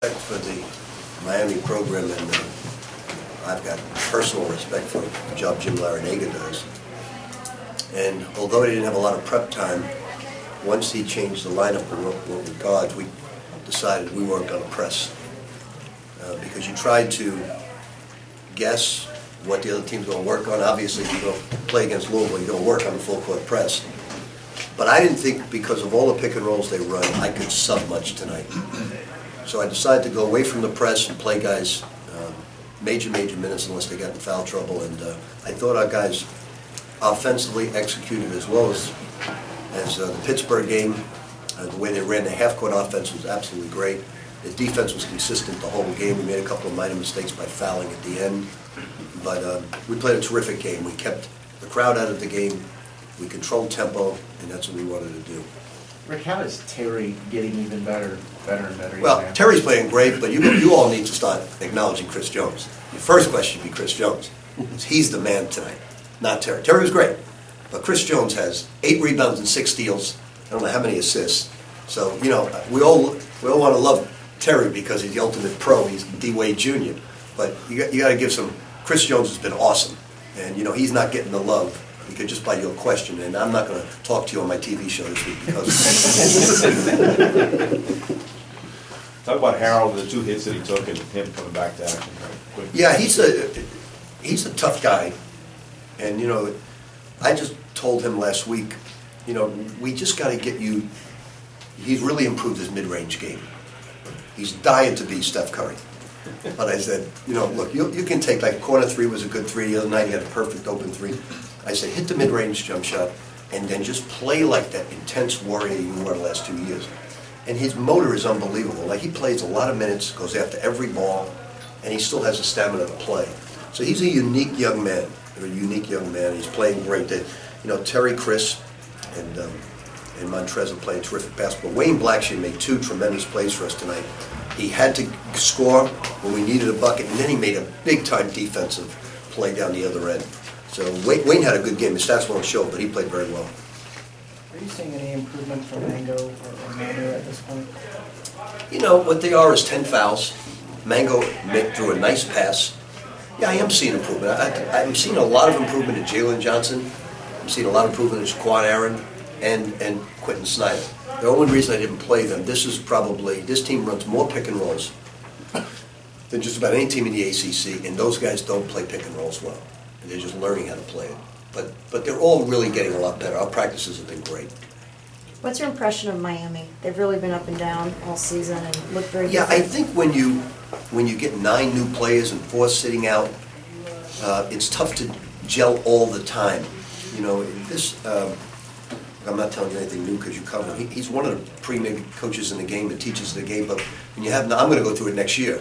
For the Miami program, and I've got personal respect for the job Jim Larinaga does. And although he didn't have a lot of prep time, once he changed the lineup with guards, we decided we weren't going to press. Because you tried to guess what the other team's going to work on. Obviously, if you go play against Louisville, you're going to work on the full court press. But I didn't think, because of all the pick and rolls they run, I could sub much tonight. So I decided to go away from the press and play guys major minutes unless they got in foul trouble. And I thought our guys offensively executed as well as the Pittsburgh game. The way they ran the half-court offense was absolutely great. The defense was consistent the whole game. We made a couple of minor mistakes by fouling at the end. But we played a terrific game. We kept the crowd out of the game. We controlled tempo, and that's what we wanted to do. Rick, how is Terry getting even better and better? Well, Terry's playing great, but you all need to start acknowledging Chris Jones. Your first question should be Chris Jones. He's the man tonight, not Terry. Terry was great, but Chris Jones has 8 rebounds and 6 steals. I don't know how many assists. So, you know, we all want to love Terry because he's the ultimate pro. He's D. Wade Jr. But you got to give some. Chris Jones has been awesome, and you know he's not getting the love. Because just by your question, and I'm not going to talk to you on my TV show this week because. Talk about Harold, the 2 hits that he took, and him coming back to action. Yeah, he's a tough guy, and you know, I just told him last week, you know, we just got to get you. He's really improved his mid-range game. He's dying to be Steph Curry. But I said, you know, look, you can take, like, corner 3 was a good 3 the other night. He had a perfect open 3. I said, hit the mid-range jump shot, and then just play like that intense warrior you were the last 2 years. And his motor is unbelievable. Like, he plays a lot of minutes, goes after every ball, and he still has the stamina to play. So he's a unique young man. He's playing great. You know, Terry, Chris, and Montrez are playing terrific basketball. Wayne Blackshear made 2 tremendous plays for us tonight. He had to score when we needed a bucket, and then he made a big-time defensive play down the other end. So Wayne had a good game. His stats won't show, but he played very well. Are you seeing any improvement from Mango or Manu at this point? You know, what they are is 10 fouls. Mango threw a nice pass. Yeah, I am seeing improvement. I'm seeing a lot of improvement in Jalen Johnson. I'm seeing a lot of improvement in Shaquan Aaron and Quentin Snyder. The only reason I didn't play them, this team runs more pick and rolls than just about any team in the ACC, and those guys don't play pick and rolls well. And they're just learning how to play it. But they're all really getting a lot better. Our practices have been great. What's your impression of Miami? They've really been up and down all season and look very good. Yeah, I think when you get 9 new players and 4 sitting out, it's tough to gel all the time. You know, I'm not telling you anything new because you cover him. He's one of the premier coaches in the game that teaches the game. But when you have, I'm going to go through it next year.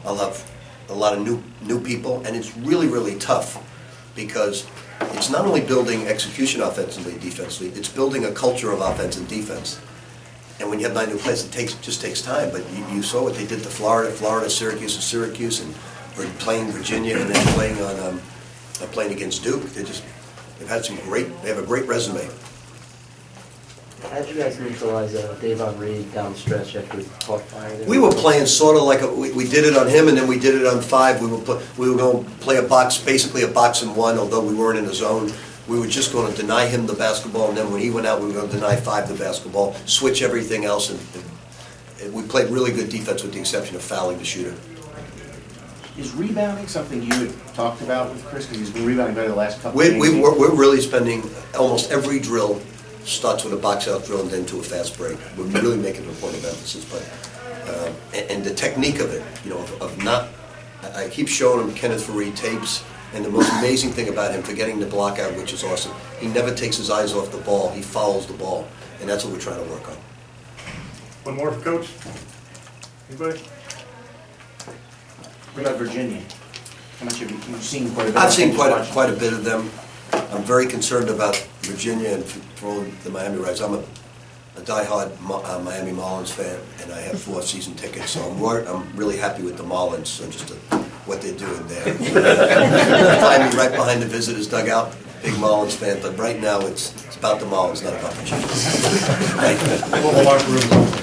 I'll have a lot of new people, and it's really tough because it's not only building execution offensively and defensively, it's building a culture of offense and defense. And when you have 9 new players, it just takes time. But you saw what they did to Florida, Syracuse, and playing Virginia, and then playing against Duke. They have a great resume. How did you guys neutralize Davon Reed down the stretch after he caught fire? We were playing sort of like we did it on him, and then we did it on 5. We were going to play basically a box and 1, although we weren't in the zone. We were just going to deny him the basketball, and then when he went out, we were going to deny 5 the basketball, switch everything else, and we played really good defense with the exception of fouling the shooter. Is rebounding something you had talked about with Chris? Because he's been rebounding better the last couple of games. We're really spending almost every drill starts with a box-out drill and then to a fast break. We're really making it a point of emphasis, but and the technique of it, you know, of not. I keep showing him Kenneth Faried tapes, and the most amazing thing about him, forgetting the block out, which is awesome, he never takes his eyes off the ball. He follows the ball, and that's what we're trying to work on. One more for Coach. Anybody? What about Virginia? How much have you seen? Quite a bit. I've seen quite a bit of them. I'm very concerned about Virginia and for the Miami Rays. I'm a diehard Miami Marlins fan, and I have 4 season tickets, so I'm really happy with the Marlins. So just what they're doing there. Find me right behind the visitors' dugout. Big Marlins fan, but right now it's about the Marlins, not about the Chiefs. Thank you.